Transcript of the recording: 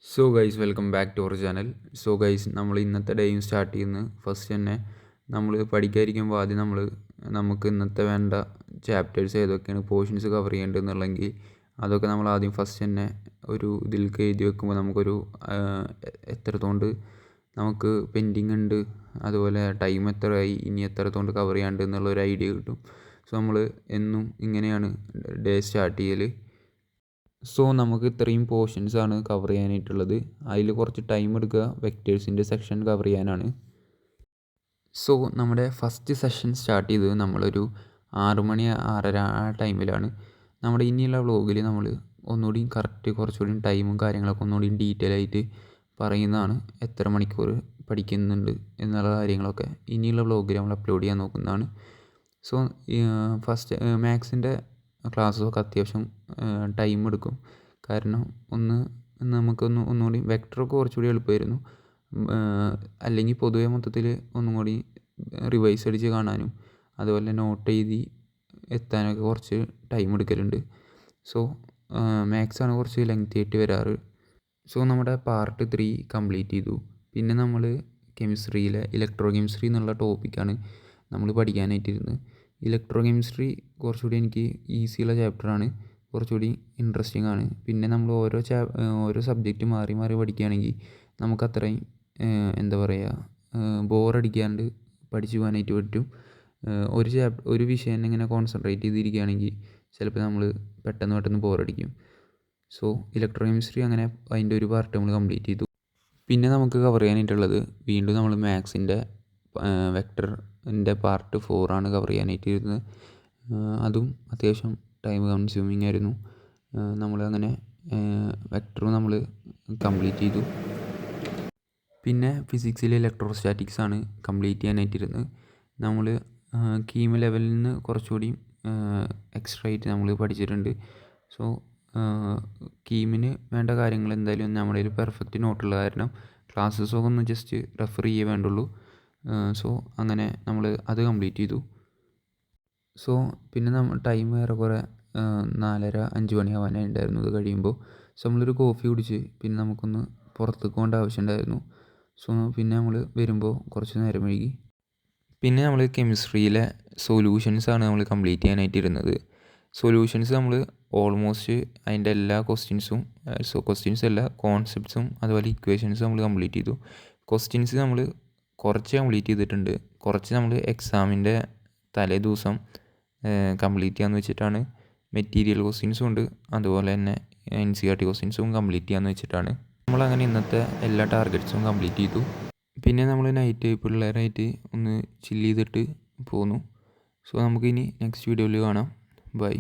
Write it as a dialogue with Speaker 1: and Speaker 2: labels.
Speaker 1: So guys welcome back to our channel. So guys നമ്മൾ ഇന്നത്തെ ഡേയും start ചെയ്യുന്നത് first തന്നെ നമ്മൾ പഠിക്കാതിരിക്കുമ്പോൾ ആദ്യം നമുക്ക് ഇന്നത്തെ വേണ്ട ചാപ്റ്റേഴ്സ് ഏതൊക്കെയാണ് പോർഷൻസ് കവർ ചെയ്യേണ്ടതെന്നുള്ളെങ്കിൽ അതൊക്കെ നമ്മൾ ആദ്യം ഫസ്റ്റ് തന്നെ ഒരു ഇതിലേക്ക് എഴുതി വെക്കുമ്പോൾ നമുക്കൊരു എത്രത്തോണ്ട് നമുക്ക് പെൻഡിങ് ഉണ്ട്, അതുപോലെ ടൈം എത്രയായി, ഇനി എത്രത്തോണ്ട് കവർ ചെയ്യാണ്ട് എന്നുള്ളൊരു ഐഡിയ കിട്ടും. സോ നമ്മൾ എന്നും ഇങ്ങനെയാണ് ഡേ സ്റ്റാർട്ട് ചെയ്യൽ. സോ നമുക്ക് ഇത്രയും പോർഷൻസാണ് കവർ ചെയ്യാനായിട്ടുള്ളത്. അതിൽ കുറച്ച് ടൈം എടുക്കുക വെക്റ്റേഴ്സിൻ്റെ സെക്ഷൻ കവർ ചെയ്യാനാണ്. സോ നമ്മുടെ ഫസ്റ്റ് സെഷൻ സ്റ്റാർട്ട് ചെയ്തത് നമ്മളൊരു 6 മണി 6:30 ആ ടൈമിലാണ്. നമ്മുടെ ഇനിയുള്ള വ്ലോഗിൽ നമ്മൾ ഒന്നുകൂടി കറക്റ്റ് കുറച്ചുകൂടി ടൈമും കാര്യങ്ങളൊക്കെ ഒന്നുകൂടി ഡീറ്റെയിൽ ആയിട്ട് പറയുന്നതാണ്. എത്ര മണിക്കൂർ പഠിക്കുന്നുണ്ട് എന്നുള്ള കാര്യങ്ങളൊക്കെ ഇനിയുള്ള വ്ലോഗിൽ നമ്മൾ അപ്ലോഡ് ചെയ്യാൻ നോക്കുന്നതാണ്. സോ ഫസ്റ്റ് മാത്സിൻ്റെ ക്ലാസ്സൊക്കെ അത്യാവശ്യം ടൈം എടുക്കും. കാരണം ഒന്നുകൂടി വെക്ടറൊക്കെ കുറച്ചുകൂടി എളുപ്പമായിരുന്നു. അല്ലെങ്കിൽ പൊതുവെ മൊത്തത്തിൽ ഒന്നും കൂടി റിവൈസ് അടിച്ച് കാണാനും അതുപോലെ നോട്ട് എഴുതി എത്താനൊക്കെ കുറച്ച് ടൈം എടുക്കലുണ്ട്. സോ മാത്സാണ് കുറച്ച് ലെങ്തി ആയിട്ട് വരാറ്. സോ നമ്മുടെ പാർട്ട് 3 കംപ്ലീറ്റ് ചെയ്തു. പിന്നെ നമ്മൾ കെമിസ്ട്രിയിലെ ഇലക്ട്രോ കെമിസ്ട്രി എന്നുള്ള ടോപ്പിക്കാണ് നമ്മൾ പഠിക്കാനായിട്ടിരുന്നത്. ഇലക്ട്രോ കെമിസ്ട്രി കുറച്ചുകൂടി എനിക്ക് ഈസിയുള്ള ചാപ്റ്ററാണ്, കുറച്ചുകൂടി ഇൻട്രസ്റ്റിംഗ് ആണ്. പിന്നെ നമ്മൾ ഓരോ സബ്ജക്റ്റ് മാറി മാറി പഠിക്കുകയാണെങ്കിൽ നമുക്ക് അത്രയും എന്താ പറയുക, ബോറടിക്കാണ്ട് പഠിച്ചു പോകാനായിട്ട് പറ്റും. ഒരു വിഷയം തന്നെ ഇങ്ങനെ കോൺസെൻട്രേറ്റ് ചെയ്തിരിക്കുകയാണെങ്കിൽ ചിലപ്പോൾ നമ്മൾ പെട്ടെന്ന് ബോറടിക്കും. സോ ഇലക്ട്രോ കെമിസ്ട്രി അങ്ങനെ അതിൻ്റെ ഒരു പാർട്ട് നമ്മൾ കംപ്ലീറ്റ് ചെയ്തു. പിന്നെ നമുക്ക് കവർ ചെയ്യാനായിട്ടുള്ളത് വീണ്ടും നമ്മൾ മാത്സിൻ്റെ വെക്ടറിൻ്റെ പാർട്ട് 4 ആണ് കവർ ചെയ്യാനായിട്ടിരുന്നത്. അതും അത്യാവശ്യം ടൈം കൺസ്യൂമിങ് ആയിരുന്നു. നമ്മളങ്ങനെ വെക്ടറും നമ്മൾ കംപ്ലീറ്റ് ചെയ്തു. പിന്നെ ഫിസിക്സിലെ ഇലക്ട്രോസ്റ്റാറ്റിക്സ് ആണ് കംപ്ലീറ്റ് ചെയ്യാനായിട്ടിരുന്നത്. നമ്മൾ കീം ലെവലിൽ നിന്ന് കുറച്ചുകൂടി എക്സ്ട്രാ ആയിട്ട് നമ്മൾ പഠിച്ചിട്ടുണ്ട്. സോ കീമിന് വേണ്ട കാര്യങ്ങൾ എന്തായാലും നമ്മുടെ ഒരു പെർഫെക്റ്റ് നോട്ടുള്ള കാരണം ക്ലാസ്സസൊക്കെ ഒന്ന് ജസ്റ്റ് റെഫർ ചെയ്യേ വേണ്ടുള്ളൂ. സോ അങ്ങനെ നമ്മൾ അത് കംപ്ലീറ്റ് ചെയ്തു. സോ പിന്നെ ടൈം ഏറെക്കുറെ 4:30 5 മണിയാവാനായി ഉണ്ടായിരുന്നു ഇത് കഴിയുമ്പോൾ. സോ നമ്മളൊരു കോഫി കുടിച്ച് പിന്നെ നമുക്കൊന്ന് പുറത്തേക്ക് പോകേണ്ട ആവശ്യമുണ്ടായിരുന്നു. സോ പിന്നെ നമ്മൾ വരുമ്പോൾ കുറച്ച് നേരം വൈകി. പിന്നെ നമ്മൾ കെമിസ്ട്രിയിലെ സൊല്യൂഷൻസാണ് നമ്മൾ കംപ്ലീറ്റ് ചെയ്യാനായിട്ടിരുന്നത്. സൊല്യൂഷൻസ് നമ്മൾ ഓൾമോസ്റ്റ് അതിൻ്റെ എല്ലാ ക്വസ്റ്റ്യൻസും എല്ലാ കോൺസെപ്റ്റ്സും അതുപോലെ ഇക്വേഷൻസും നമ്മൾ കംപ്ലീറ്റ് ചെയ്തു. ക്വസ്റ്റ്യൻസ് നമ്മൾ കുറച്ച് കംപ്ലീറ്റ് ചെയ്തിട്ടുണ്ട്, കുറച്ച് നമ്മൾ എക്സാമിൻ്റെ തലേ ദിവസം കംപ്ലീറ്റ് ചെയ്യാമെന്ന് വെച്ചിട്ടാണ്. മെറ്റീരിയൽ ക്വസ്റ്റ്യൻസും ഉണ്ട്, അതുപോലെ തന്നെ NCERT ക്വസ്റ്റ്യൻസും കംപ്ലീറ്റ് ചെയ്യാമെന്ന് വെച്ചിട്ടാണ്. നമ്മളങ്ങനെ ഇന്നത്തെ എല്ലാ ടാർഗറ്റ്സും കംപ്ലീറ്റ് ചെയ്തു. പിന്നെ നമ്മൾ നൈറ്റ് പിള്ളേരായിട്ട് ഒന്ന് ചില്ല് ചെയ്തിട്ട് പോന്നു. സോ നമുക്കിനി നെക്സ്റ്റ് വീഡിയോയിൽ കാണാം. ബൈ.